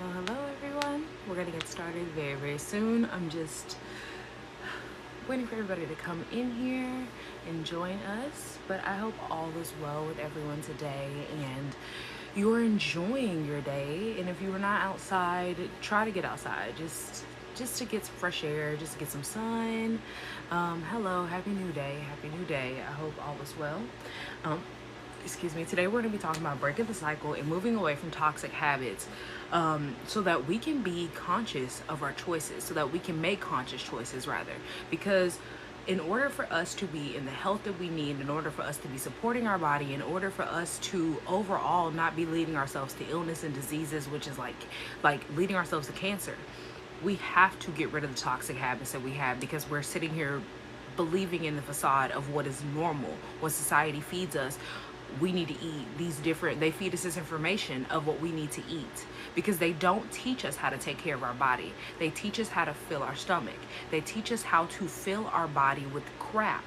Hello everyone. We're gonna get started very soon. I'm just waiting for everybody to come in here and join us. But I hope all is well with everyone today and you're enjoying your day. And if you are not outside, try to get outside. Just to get some fresh air, just to get some sun. Hello, happy new day. Happy new day. I hope all is well. Excuse me. Today we're going to be talking about breaking the cycle and moving away from toxic habits, so that we can be conscious of our choices, so that we can make conscious choices rather. Because in order for us to be in the health that we need, in order for us to be supporting our body, in order for us to overall not be leading ourselves to illness and diseases, which is like leading ourselves to cancer, we have to get rid of the toxic habits that we have, because we're sitting here believing in the facade of what is normal, what society feeds us. We need to eat they feed us this information of what we need to eat, because they don't teach us how to take care of our body. They teach us how to fill our stomach. They teach us how to fill our body with crap.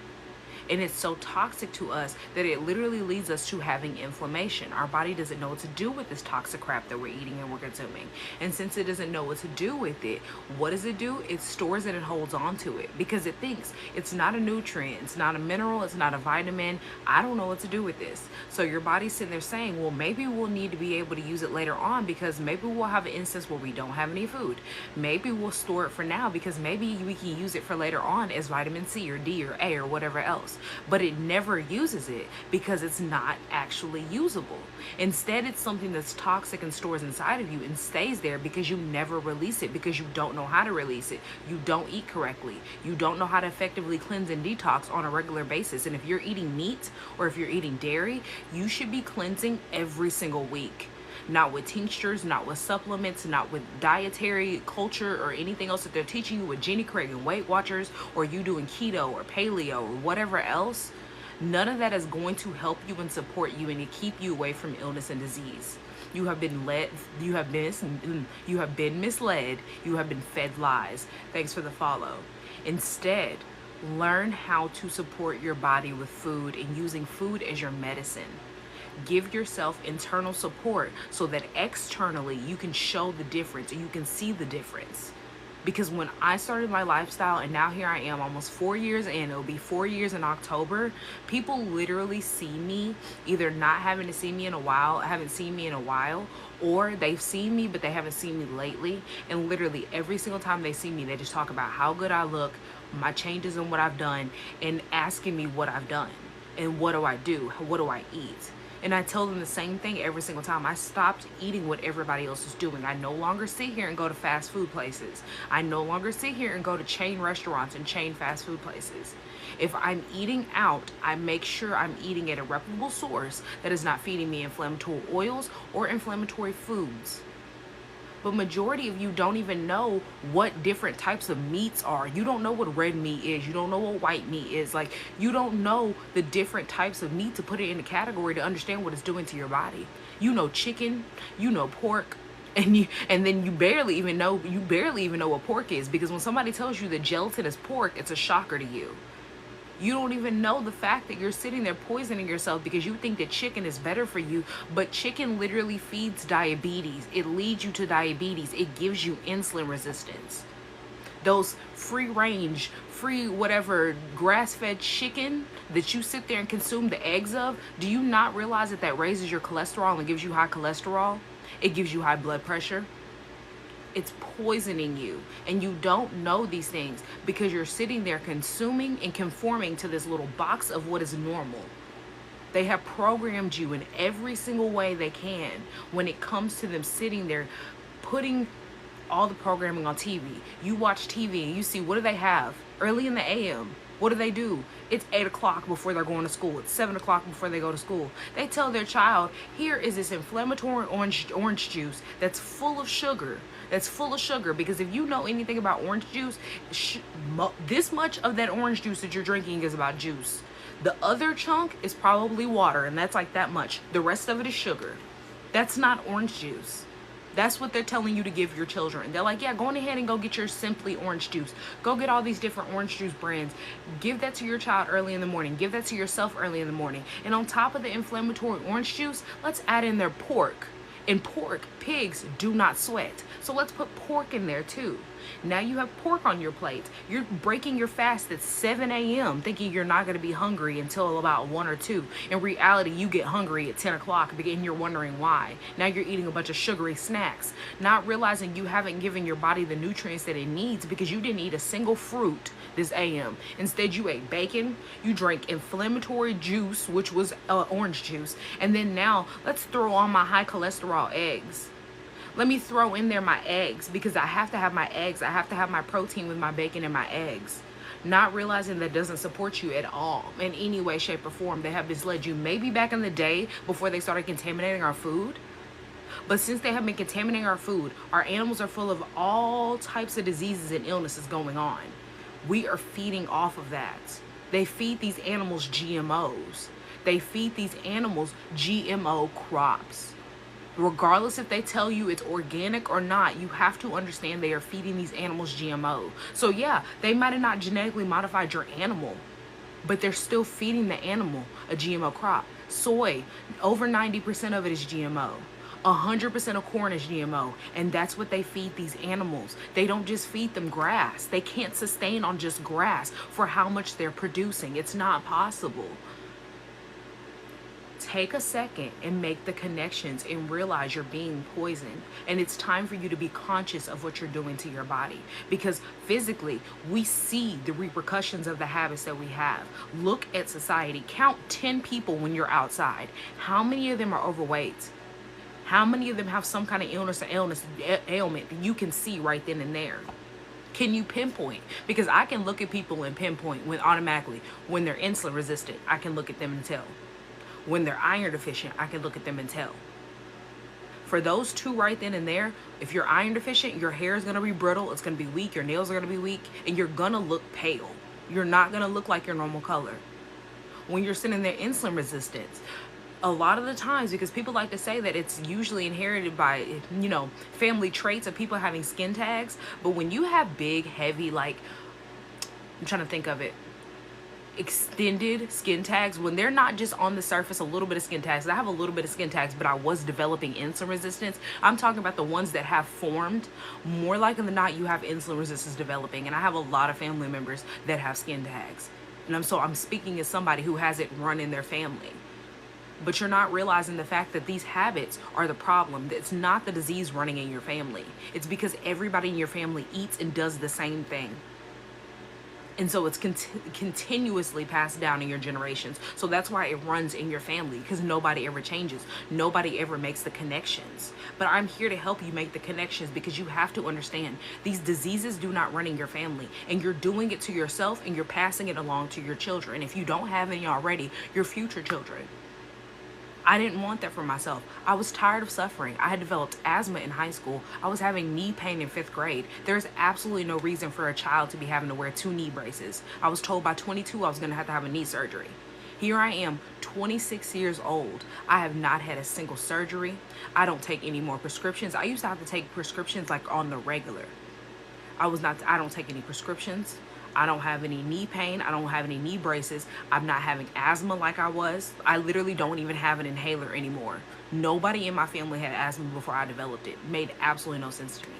And it's so toxic to us that it literally leads us to having inflammation. Our body doesn't know what to do with this toxic crap that we're eating and we're consuming. And since it doesn't know what to do with it, what does it do? It stores it and holds on to it, because it thinks it's not a nutrient, it's not a mineral, it's not a vitamin. I don't know what to do with this. So your body's sitting there saying, well, maybe we'll need to be able to use it later on, because maybe we'll have an instance where we don't have any food. Maybe we'll store it for now, because maybe we can use it for later on as vitamin C or D or A or whatever else. But it never uses it because it's not actually usable. Instead, it's something that's toxic and stores inside of you and stays there because you never release it, because you don't know how to release it. You don't eat correctly. You don't know how to effectively cleanse and detox on a regular basis. And if you're eating meat or if you're eating dairy, you should be cleansing every single week. Not with tinctures, not with supplements, not with dietary culture or anything else that they're teaching you with Jenny Craig and Weight Watchers, or you doing keto or paleo or whatever else. None of that is going to help you and support you and to keep you away from illness and disease. You have been misled, you have been fed lies. Thanks for the follow. Instead, learn how to support your body with food and using food as your medicine. Give yourself internal support so that externally you can show the difference and you can see the difference. Because when I started my lifestyle, and now here I am almost 4 years in, it'll be 4 years in October, people literally see me either not having to see me in a while, haven't seen me in a while, or they've seen me but they haven't seen me lately. And literally every single time they see me, they just talk about how good I look, my changes in what I've done, and asking me what I've done and what do I do, what do I eat. And I tell them the same thing every single time. I stopped eating what everybody else is doing. I no longer sit here and go to fast food places. I no longer sit here and go to chain restaurants and chain fast food places. If I'm eating out, I make sure I'm eating at a reputable source that is not feeding me inflammatory oils or inflammatory foods. But majority of you don't even know what different types of meats are. You don't know what red meat is. You don't know what white meat is. Like, you don't know the different types of meat to put it in a category to understand what it's doing to your body. You know chicken, you know pork, and then you barely even know what pork is, because when somebody tells you that gelatin is pork, it's a shocker to you. You don't even know the fact that you're sitting there poisoning yourself because you think that chicken is better for you, but chicken literally feeds diabetes. It leads you to diabetes. It gives you insulin resistance. Those free range, free whatever grass-fed chicken that you sit there and consume the eggs of, do you not realize that that raises your cholesterol and gives you high cholesterol? It gives you high blood pressure. It's poisoning you, and you don't know these things because you're sitting there consuming and conforming to this little box of what is normal. They have programmed you in every single way they can when it comes to them sitting there putting all the programming on TV. You watch TV and you see, what do they have early in the AM? What do? It's 8 o'clock before they're going to school. It's 7 o'clock before they go to school. They tell their child, here is this inflammatory orange juice that's full of sugar. Because if you know anything about orange juice, this much of that orange juice that you're drinking is about juice. The other chunk is probably water, and that's like that much. The rest of it is sugar. That's not orange juice. That's what they're telling you to give your children. They're like, yeah, go on ahead and go get your Simply orange juice. Go get all these different orange juice brands. Give that to your child early in the morning. Give that to yourself early in the morning. And on top of the inflammatory orange juice, let's add in their pork And pork, pigs do not sweat. So let's put pork in there too. Now you have pork on your plate. You're breaking your fast at 7 a.m. thinking you're not going to be hungry until about 1 or 2. In reality, you get hungry at 10 o'clock and you're wondering why. Now you're eating a bunch of sugary snacks, not realizing you haven't given your body the nutrients that it needs because you didn't eat a single fruit this AM. Instead, you ate bacon, you drank inflammatory juice, which was orange juice, and then now let's throw on my high cholesterol eggs. Let me throw in there my eggs because I have to have my eggs. I have to have my protein with my bacon and my eggs. Not realizing that doesn't support you at all in any way, shape, or form. They have misled you maybe back in the day before they started contaminating our food. But since they have been contaminating our food, our animals are full of all types of diseases and illnesses going on. We are feeding off of that. They feed these animals GMOs. They feed these animals GMO crops. Regardless if they tell you it's organic or not, you have to understand they are feeding these animals GMO. So yeah, they might have not genetically modified your animal, but they're still feeding the animal a GMO crop. Soy, over 90% of it is GMO. 100% of corn is GMO, and that's what they feed these animals. They don't just feed them grass. They can't sustain on just grass for how much they're producing. It's not possible. Take a second and make the connections and realize you're being poisoned. And it's time for you to be conscious of what you're doing to your body. Because physically, we see the repercussions of the habits that we have. Look at society. Count 10 people when you're outside. How many of them are overweight? How many of them have some kind of illness or ailment that you can see right then and there? Can you pinpoint? Because I can look at people and pinpoint when automatically, when they're insulin resistant, I can look at them and tell. When they're iron deficient, I can look at them and tell. For those two right then and there, if you're iron deficient, your hair is going to be brittle, it's going to be weak, your nails are going to be weak, and you're going to look pale. You're not going to look like your normal color. When you're sitting there insulin resistance, a lot of the times, because people like to say that it's usually inherited by, family traits of people having skin tags, but when you have big, heavy, like, I'm trying to think of it, extended skin tags, when they're not just on the surface, a little bit of skin tags. I have a little bit of skin tags, but I was developing insulin resistance. I'm talking about the ones that have formed. More likely than not, you have insulin resistance developing, and I have a lot of family members that have skin tags, and I'm speaking as somebody who has it run in their family. But you're not realizing the fact that these habits are the problem. It's not the disease running in your family. It's because everybody in your family eats and does the same thing. And so it's continuously passed down in your generations. So that's why it runs in your family, because nobody ever changes. Nobody ever makes the connections. But I'm here to help you make the connections, because you have to understand these diseases do not run in your family. And you're doing it to yourself, and you're passing it along to your children. If you don't have any already, your future children. I didn't want that for myself. I was tired of suffering. I had developed asthma in high school. I was having knee pain in 5th grade. There's absolutely no reason for a child to be having to wear 2 knee braces. I was told by 22 I was going to have a knee surgery. Here I am, 26 years old. I have not had a single surgery. I don't take any more prescriptions. I used to have to take prescriptions like on the regular. I don't take any prescriptions. I don't have any knee pain. I don't have any knee braces. I'm not having asthma like I was. I literally don't even have an inhaler anymore. Nobody in my family had asthma before I developed it. It made absolutely no sense to me.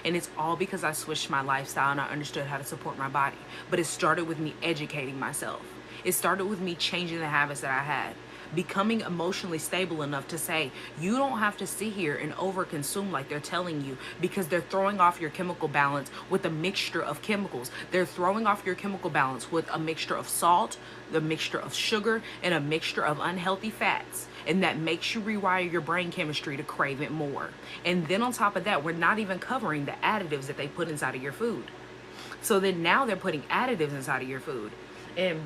And it's all because I switched my lifestyle and I understood how to support my body. But it started with me educating myself. It started with me changing the habits that I had. Becoming emotionally stable enough to say, you don't have to sit here and overconsume like they're telling you, because they're throwing off your chemical balance with a mixture of chemicals. They're throwing off your chemical balance with a mixture of salt, the mixture of sugar, and a mixture of unhealthy fats. And that makes you rewire your brain chemistry to crave it more. And then on top of that, we're not even covering the additives that they put inside of your food. So then now they're putting additives inside of your food. And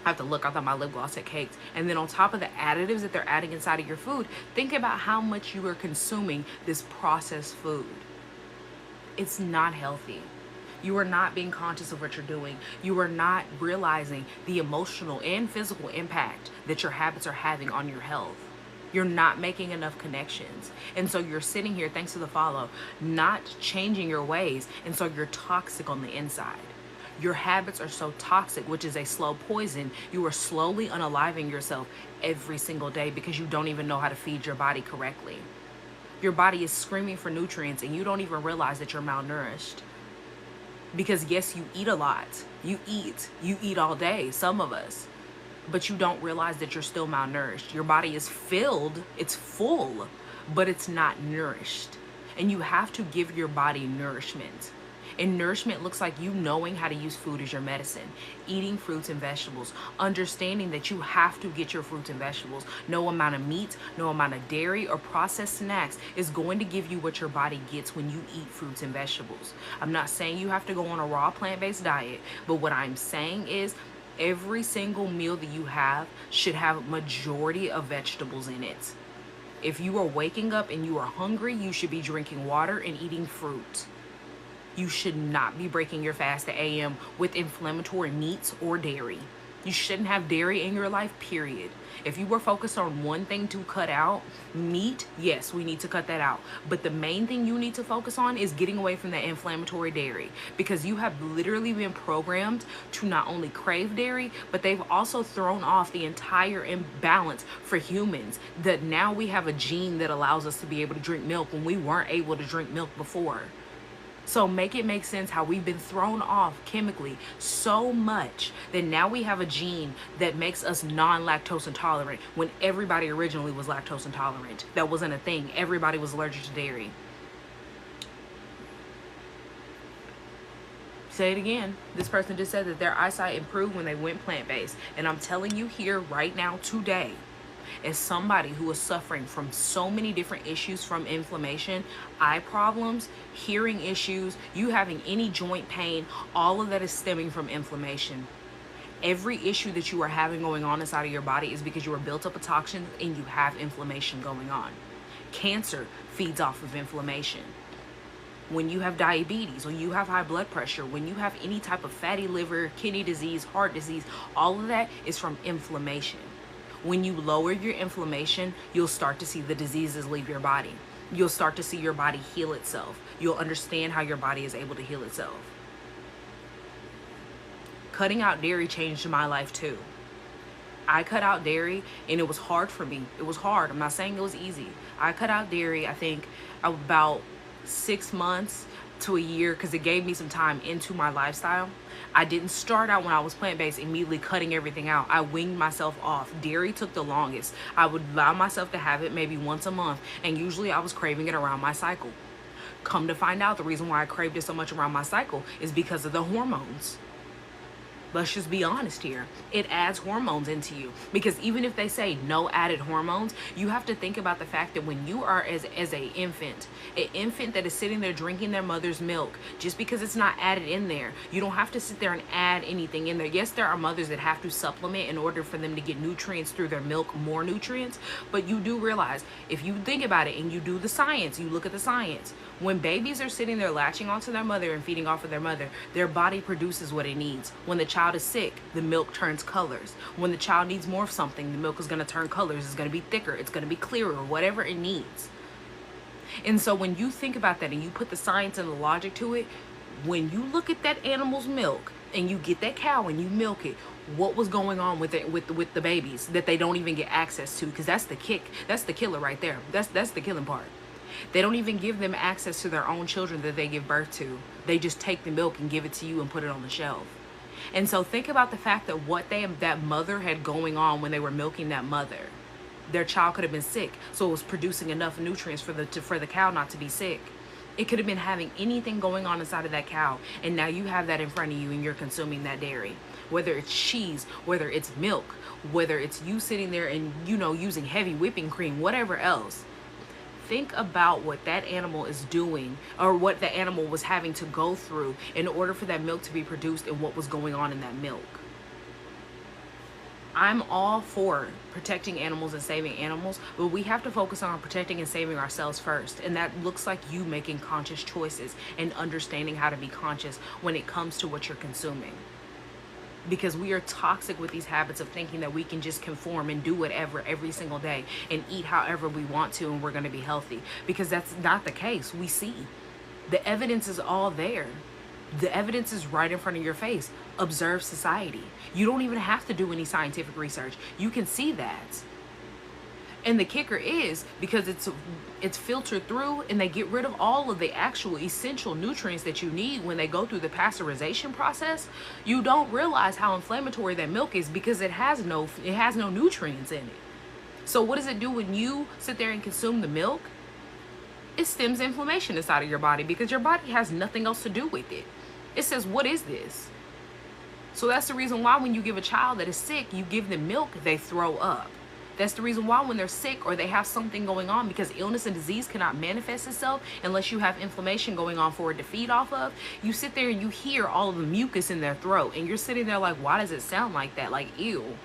I have to look, I thought my lip gloss had caked. And then on top of the additives that they're adding inside of your food, think about how much you are consuming this processed food. It's not healthy. You are not being conscious of what you're doing. You are not realizing the emotional and physical impact that your habits are having on your health. You're not making enough connections. And so you're sitting here, thanks to the follow, not changing your ways. And so you're toxic on the inside. Your habits are so toxic, which is a slow poison. You are slowly unaliving yourself every single day because you don't even know how to feed your body correctly. Your body is screaming for nutrients and you don't even realize that you're malnourished. Because yes, you eat a lot. You eat all day, some of us. But you don't realize that you're still malnourished. Your body is filled, it's full, but it's not nourished. And you have to give your body nourishment. And nourishment looks like you knowing how to use food as your medicine, eating fruits and vegetables, understanding that you have to get your fruits and vegetables. No amount of meat, no amount of dairy or processed snacks is going to give you what your body gets when you eat fruits and vegetables. I'm not saying you have to go on a raw plant-based diet, but what I'm saying is every single meal that you have should have a majority of vegetables in it. If you are waking up and you are hungry, you should be drinking water and eating fruit. You should not be breaking your fast at AM with inflammatory meats or dairy. You shouldn't have dairy in your life, period. If you were focused on one thing to cut out, meat, yes, we need to cut that out. But the main thing you need to focus on is getting away from that inflammatory dairy, because you have literally been programmed to not only crave dairy, but they've also thrown off the entire imbalance for humans, that now we have a gene that allows us to be able to drink milk when we weren't able to drink milk before. So make it make sense how we've been thrown off chemically so much that now we have a gene that makes us non-lactose intolerant when everybody originally was lactose intolerant. That wasn't a thing. Everybody was allergic to dairy. Say it again. This person just said that their eyesight improved when they went plant-based. And I'm telling you here right now today, as somebody who is suffering from so many different issues, from inflammation, eye problems, hearing issues, you having any joint pain, all of that is stemming from inflammation. Every issue that you are having going on inside of your body is because you are built up with toxins and you have inflammation going on. Cancer feeds off of inflammation. When you have diabetes, when you have high blood pressure, when you have any type of fatty liver, kidney disease, heart disease, all of that is from inflammation. When you lower your inflammation, you'll start to see the diseases leave your body. You'll start to see your body heal itself. You'll understand how your body is able to heal itself. Cutting out dairy changed my life too. I cut out dairy and it was hard for me. It was hard. I'm not saying it was easy. I cut out dairy, I think about 6 months to a year, because it gave me some time into my lifestyle. I didn't start out when I was plant-based immediately cutting everything out. I winged myself off. Dairy took the longest. I would allow myself to have it maybe once a month, and usually I was craving it around my cycle. Come to find out, the reason why I craved it so much around my cycle is because of the hormones. Let's just be honest here. It adds hormones into you, because even if they say no added hormones, you have to think about the fact that when you are as an infant that is sitting there drinking their mother's milk, just because it's not added in there, you don't have to sit there and add anything in there. Yes, there are mothers that have to supplement in order for them to get nutrients through their milk, more nutrients, but you do realize, if you think about it and you do the science, you look at the science, when babies are sitting there latching onto their mother and feeding off of their mother, their body produces what it needs. When the child is sick, the milk turns colors. When the child needs more of something, the milk is going to turn colors. It's going to be thicker. It's going to be clearer, whatever it needs. And so when you think about that and you put the science and the logic to it, when you look at that animal's milk and you get that cow and you milk it, what was going on with it, with the babies that they don't even get access to? Because that's the kick. That's the killer right there. That's the killing part. They don't even give them access to their own children that they give birth to. They just take the milk and give it to you and put it on the shelf. And so think about the fact that what that mother had going on when they were milking that mother. Their child could have been sick, so it was producing enough nutrients for the cow not to be sick. It could have been having anything going on inside of that cow, and now you have that in front of you and you're consuming that dairy. Whether it's cheese, whether it's milk, whether it's you sitting there and, using heavy whipping cream, whatever else. Think about what that animal is doing, or what the animal was having to go through in order for that milk to be produced, and what was going on in that milk. I'm all for protecting animals and saving animals, but we have to focus on protecting and saving ourselves first. And that looks like you making conscious choices and understanding how to be conscious when it comes to what you're consuming. Because we are toxic with these habits of thinking that we can just conform and do whatever every single day and eat however we want to and we're going to be healthy. Because that's not the case. We see the evidence is all there. The evidence is right in front of your face. Observe society. You don't even have to do any scientific research. You can see that. And the kicker is, because it's filtered through and they get rid of all of the actual essential nutrients that you need when they go through the pasteurization process, you don't realize how inflammatory that milk is because it has no nutrients in it. So what does it do when you sit there and consume the milk? It stems inflammation inside of your body because your body has nothing else to do with it. It says, what is this? So that's the reason why when you give a child that is sick, you give them milk, they throw up. That's the reason why when they're sick or they have something going on, because illness and disease cannot manifest itself unless you have inflammation going on for it to feed off of, you sit there and you hear all of the mucus in their throat and you're sitting there like, why does it sound like that? Like, ew.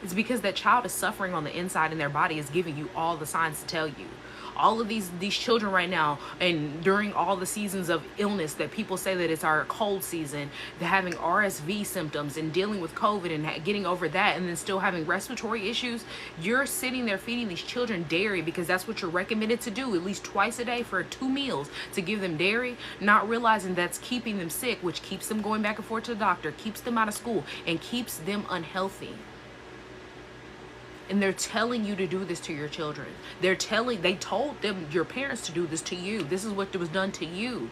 It's because that child is suffering on the inside and their body is giving you all the signs to tell you. All of these children right now, and during all the seasons of illness that people say that it's our cold season, they're having RSV symptoms and dealing with COVID and getting over that and then still having respiratory issues, you're sitting there feeding these children dairy because that's what you're recommended to do at least twice a day for 2 meals, to give them dairy, not realizing that's keeping them sick, which keeps them going back and forth to the doctor, keeps them out of school, and keeps them unhealthy. And they're telling you to do this to your children. They told them, your parents, to do this to you. This is what was done to you.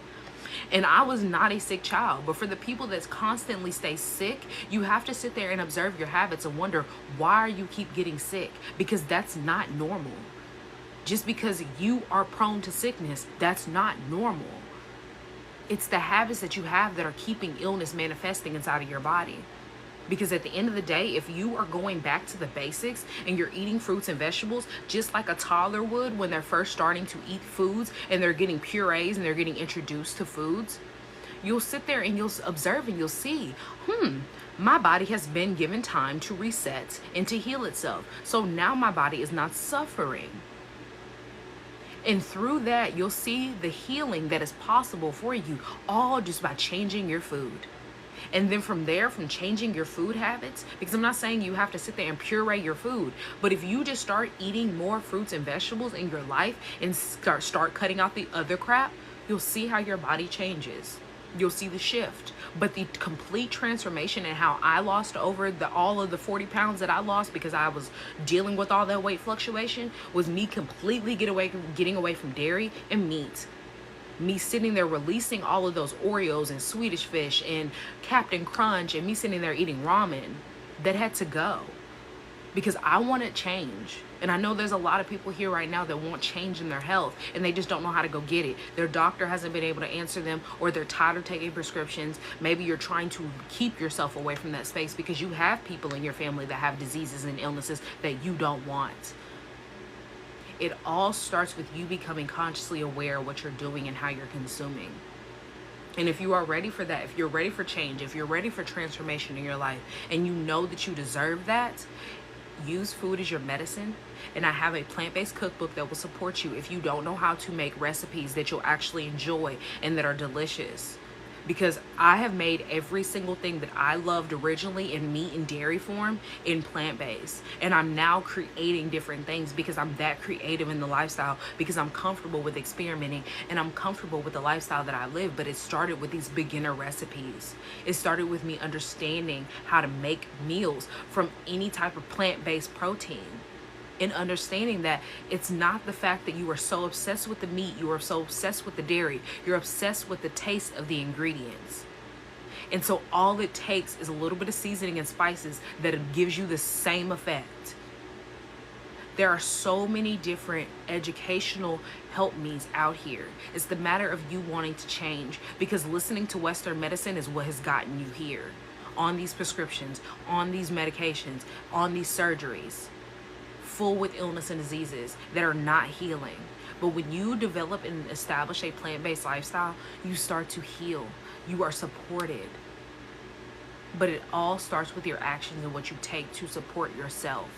And I was not a sick child, but for the people that constantly stay sick, you have to sit there and observe your habits and wonder, why are you keep getting sick? Because that's not normal. Just because you are prone to sickness, that's not normal. It's the habits that you have that are keeping illness manifesting inside of your body. Because at the end of the day, if you are going back to the basics and you're eating fruits and vegetables just like a toddler would when they're first starting to eat foods and they're getting purees and they're getting introduced to foods, you'll sit there and you'll observe and you'll see, my body has been given time to reset and to heal itself. So now my body is not suffering. And through that, you'll see the healing that is possible for you, all just by changing your food. And then from there, from changing your food habits, because I'm not saying you have to sit there and puree your food, but if you just start eating more fruits and vegetables in your life and start cutting out the other crap, you'll see how your body changes. You'll see the shift. But the complete transformation and how I lost over all of the 40 pounds that I lost because I was dealing with all that weight fluctuation was me completely getting away from dairy and meat. Me sitting there releasing all of those Oreos and Swedish Fish and Captain Crunch, and me sitting there eating ramen. That had to go because I wanted change. And I know there's a lot of people here right now that want change in their health and they just don't know how to go get it. Their doctor hasn't been able to answer them, or they're tired of taking prescriptions. Maybe you're trying to keep yourself away from that space because you have people in your family that have diseases and illnesses that you don't want. It all starts with you becoming consciously aware of what you're doing and how you're consuming. And if you are ready for that, if you're ready for change, if you're ready for transformation in your life, and you know that you deserve that, use food as your medicine. And I have a plant-based cookbook that will support you if you don't know how to make recipes that you'll actually enjoy and that are delicious. Because I have made every single thing that I loved originally in meat and dairy form in plant-based. And I'm now creating different things because I'm that creative in the lifestyle, because I'm comfortable with experimenting and I'm comfortable with the lifestyle that I live. But it started with these beginner recipes. It started with me understanding how to make meals from any type of plant-based protein. And understanding that it's not the fact that you are so obsessed with the meat, you are so obsessed with the dairy, you're obsessed with the taste of the ingredients. And so all it takes is a little bit of seasoning and spices that it gives you the same effect. There are so many different educational help me's out here. It's the matter of you wanting to change, because listening to Western medicine is what has gotten you here. On these prescriptions, on these medications, on these surgeries, full with illness and diseases that are not healing. But when you develop and establish a plant-based lifestyle, you start to heal. You are supported. But it all starts with your actions and what you take to support yourself.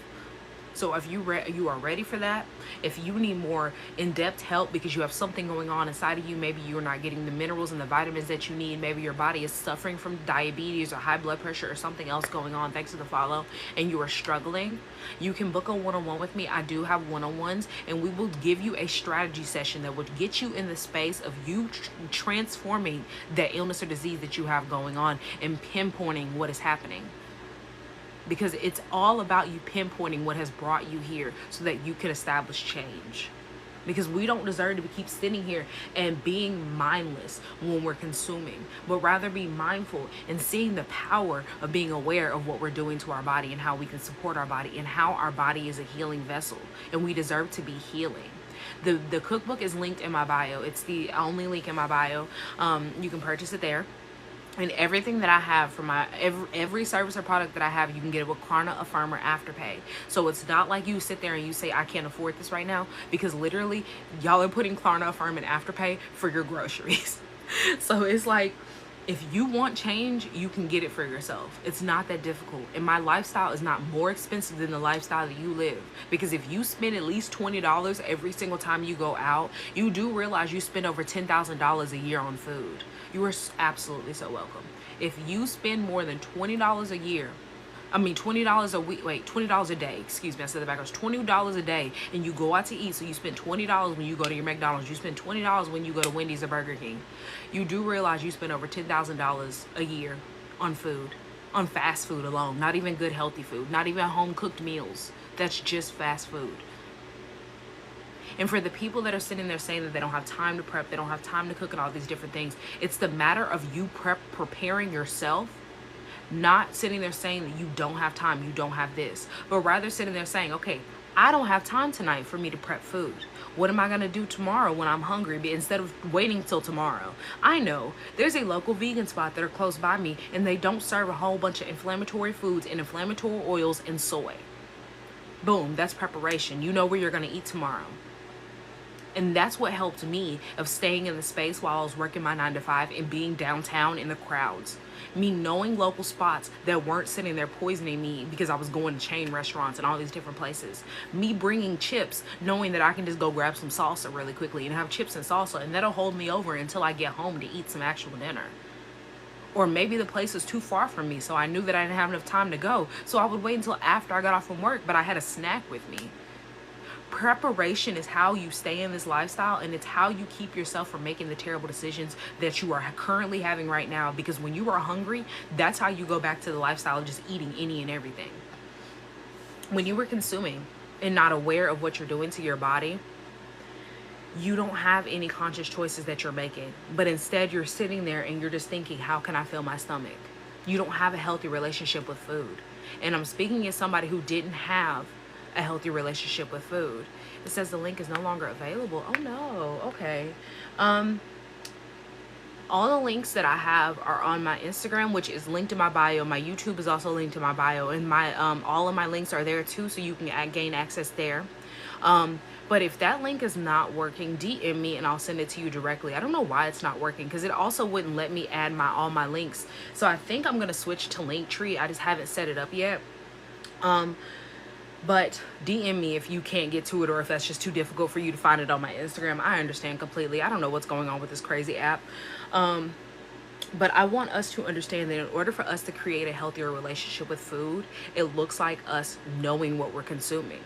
So if you are ready for that, if you need more in-depth help because you have something going on inside of you, maybe you're not getting the minerals and the vitamins that you need, maybe your body is suffering from diabetes or high blood pressure or something else going on, thanks to the follow, and you are struggling, you can book a one-on-one with me. I do have one-on-ones, and we will give you a strategy session that would get you in the space of you transforming that illness or disease that you have going on and pinpointing what is happening. because it's all about you pinpointing what has brought you here so that you can establish change. Because we don't deserve to keep sitting here and being mindless when we're consuming, but rather be mindful and seeing the power of being aware of what we're doing to our body and how we can support our body and how our body is a healing vessel and we deserve to be healing. The cookbook is linked in my bio. It's the only link in my bio. You can purchase it there. And everything that I have for my every service or product that I have, you can get it with Klarna Affirmer Afterpay. So it's not like you sit there and you say, I can't afford this right now, because literally y'all are putting Klarna Affirmer Afterpay for your groceries. So it's like, if you want change, you can get it for yourself. It's not that difficult. And my lifestyle is not more expensive than the lifestyle that you live. Because if you spend at least $20 every single time you go out, you do realize you spend over $10,000 a year on food. You are absolutely so welcome. If you spend more than $20 a year, $20 a week, $20 a day, excuse me, I said that backwards, $20 a day, and you go out to eat, so you spend $20 when you go to your McDonald's, you spend $20 when you go to Wendy's or Burger King, you do realize you spend over $10,000 a year on food, on fast food alone, not even good healthy food, not even home cooked meals, that's just fast food. And for the people that are sitting there saying that they don't have time to prep, they don't have time to cook and all these different things, it's the matter of you preparing yourself, not sitting there saying that you don't have time, you don't have this, but rather sitting there saying, okay, I don't have time tonight for me to prep food. What am I going to do tomorrow when I'm hungry? But instead of waiting till tomorrow, I know there's a local vegan spot that are close by me, and they don't serve a whole bunch of inflammatory foods and inflammatory oils and soy. Boom, that's preparation. You know where you're going to eat tomorrow. And that's what helped me of staying in the space while I was working my 9 to 5 and being downtown in the crowds. Me knowing local spots that weren't sitting there poisoning me because I was going to chain restaurants and all these different places. Me bringing chips, knowing that I can just go grab some salsa really quickly and have chips and salsa, and that'll hold me over until I get home to eat some actual dinner. Or maybe the place was too far from me, so I knew that I didn't have enough time to go, so I would wait until after I got off from work, but I had a snack with me. Preparation is how you stay in this lifestyle, and it's how you keep yourself from making the terrible decisions that you are currently having right now, because when you are hungry, that's how you go back to the lifestyle of just eating any and everything. When you were consuming and not aware of what you're doing to your body, you don't have any conscious choices that you're making, but instead you're sitting there and you're just thinking, how can I fill my stomach? You don't have a healthy relationship with food. And I'm speaking as somebody who didn't have a healthy relationship with food. It says the link is no longer available. Oh no. Okay. All the links that I have are on my Instagram, which is linked in my bio. My YouTube is also linked to my bio, and my all of my links are there too, so you can gain access there. But if that link is not working, DM me and I'll send it to you directly. I don't know why it's not working, because it also wouldn't let me add all my links. So I think I'm gonna switch to Linktree. I just haven't set it up yet. But DM me if you can't get to it, or if that's just too difficult for you to find it on my Instagram. I understand completely. I don't know what's going on with this crazy app. But I want us to understand that in order for us to create a healthier relationship with food, it looks like us knowing what we're consuming.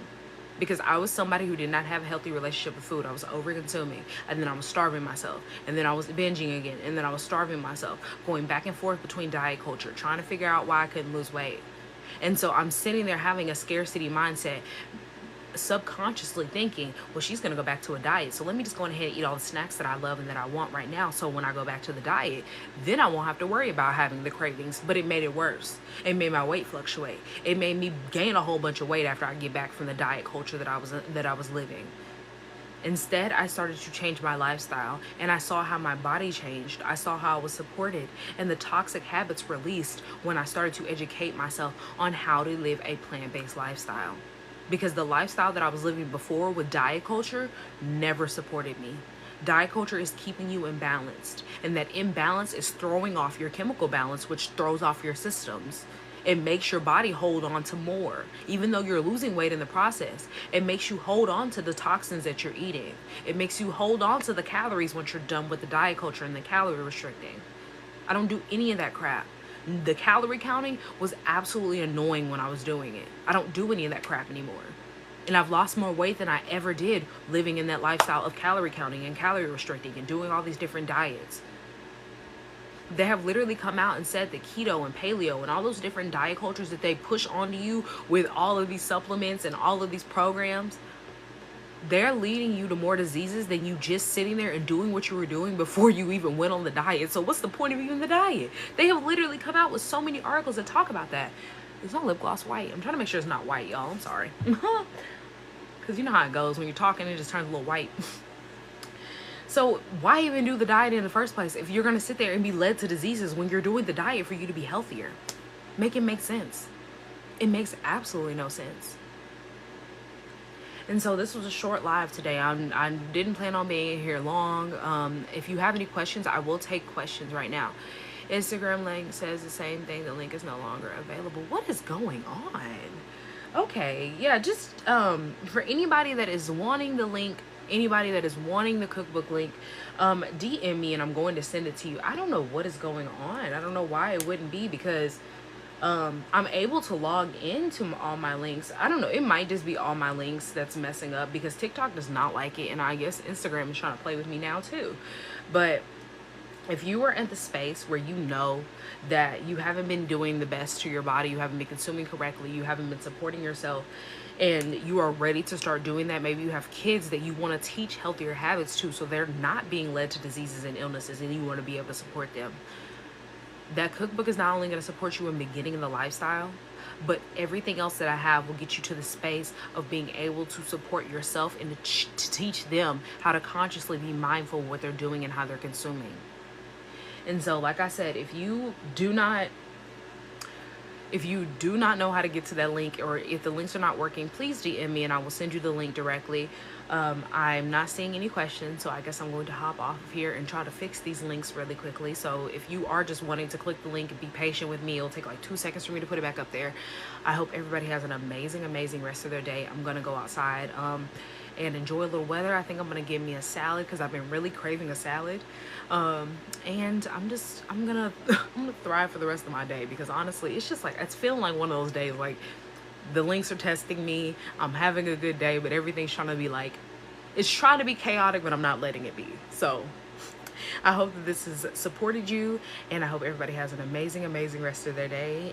Because I was somebody who did not have a healthy relationship with food. I was over consuming, and then I was starving myself, and then I was binging again, and then I was starving myself, going back and forth between diet culture, trying to figure out why I couldn't lose weight. And so I'm sitting there having a scarcity mindset, subconsciously thinking, well, she's going to go back to a diet, so let me just go ahead and eat all the snacks that I love and that I want right now, so when I go back to the diet, then I won't have to worry about having the cravings. But it made it worse. It made my weight fluctuate. It made me gain a whole bunch of weight after I get back from the diet culture that I was living. Instead, I started to change my lifestyle, and I saw how my body changed. I saw how I was supported, and the toxic habits released when I started to educate myself on how to live a plant-based lifestyle. Because the lifestyle that I was living before with diet culture never supported me. Diet culture is keeping you imbalanced, and that imbalance is throwing off your chemical balance, which throws off your systems. It makes your body hold on to more. Even though you're losing weight in the process, it makes you hold on to the toxins that you're eating. It makes you hold on to the calories once you're done with the diet culture and the calorie restricting. I don't do any of that crap. The calorie counting was absolutely annoying when I was doing it. I don't do any of that crap anymore. And I've lost more weight than I ever did living in that lifestyle of calorie counting and calorie restricting and doing all these different diets. They have literally come out and said that keto and paleo and all those different diet cultures that they push onto you with all of these supplements and all of these programs, they're leading you to more diseases than you just sitting there and doing what you were doing before you even went on the diet. So what's the point of even the diet? They have literally come out with so many articles that talk about that. Is my lip gloss white? I'm trying to make sure it's not white, y'all. I'm sorry. Because you know how it goes. When you're talking, it just turns a little white. So why even do the diet in the first place if you're going to sit there and be led to diseases when you're doing the diet for you to be healthier? Make it make sense. It makes absolutely no sense. And so this was a short live today. I didn't plan on being here long. If you have any questions, I will take questions right now. Instagram link says the same thing. The link is no longer available. What is going on? Okay, yeah, just for anybody that is wanting the link, anybody that is wanting the cookbook link, DM me and I'm going to send it to you. I don't know what is going on. I don't know why it wouldn't be, because I'm able to log into all my links. I don't know, it might just be all my links that's messing up, because TikTok does not like it, and I guess Instagram is trying to play with me now too. But if you are at the space where you know that you haven't been doing the best to your body, you haven't been consuming correctly, you haven't been supporting yourself, and you are ready to start doing that, maybe you have kids that you want to teach healthier habits to so they're not being led to diseases and illnesses, and you want to be able to support them, that cookbook is not only going to support you in beginning the lifestyle, but everything else that I have will get you to the space of being able to support yourself and to teach them how to consciously be mindful of what they're doing and how they're consuming. And so, like I said, if you do not know how to get to that link, or if the links are not working, please DM me and I will send you the link directly. I'm not seeing any questions, so I guess I'm going to hop off of here and try to fix these links really quickly. So if you are just wanting to click the link and be patient with me, it'll take like 2 seconds for me to put it back up there. I hope everybody has an amazing rest of their day. I'm going to go outside and enjoy a little weather. I think I'm going to give me a salad because I've been really craving a salad. And I'm gonna thrive for the rest of my day, because honestly, it's just like, it's feeling like one of those days, like the links are testing me, I'm having a good day, but everything's trying to be like, it's trying to be chaotic, but I'm not letting it be. So I hope that this has supported you, and I hope everybody has an amazing rest of their day.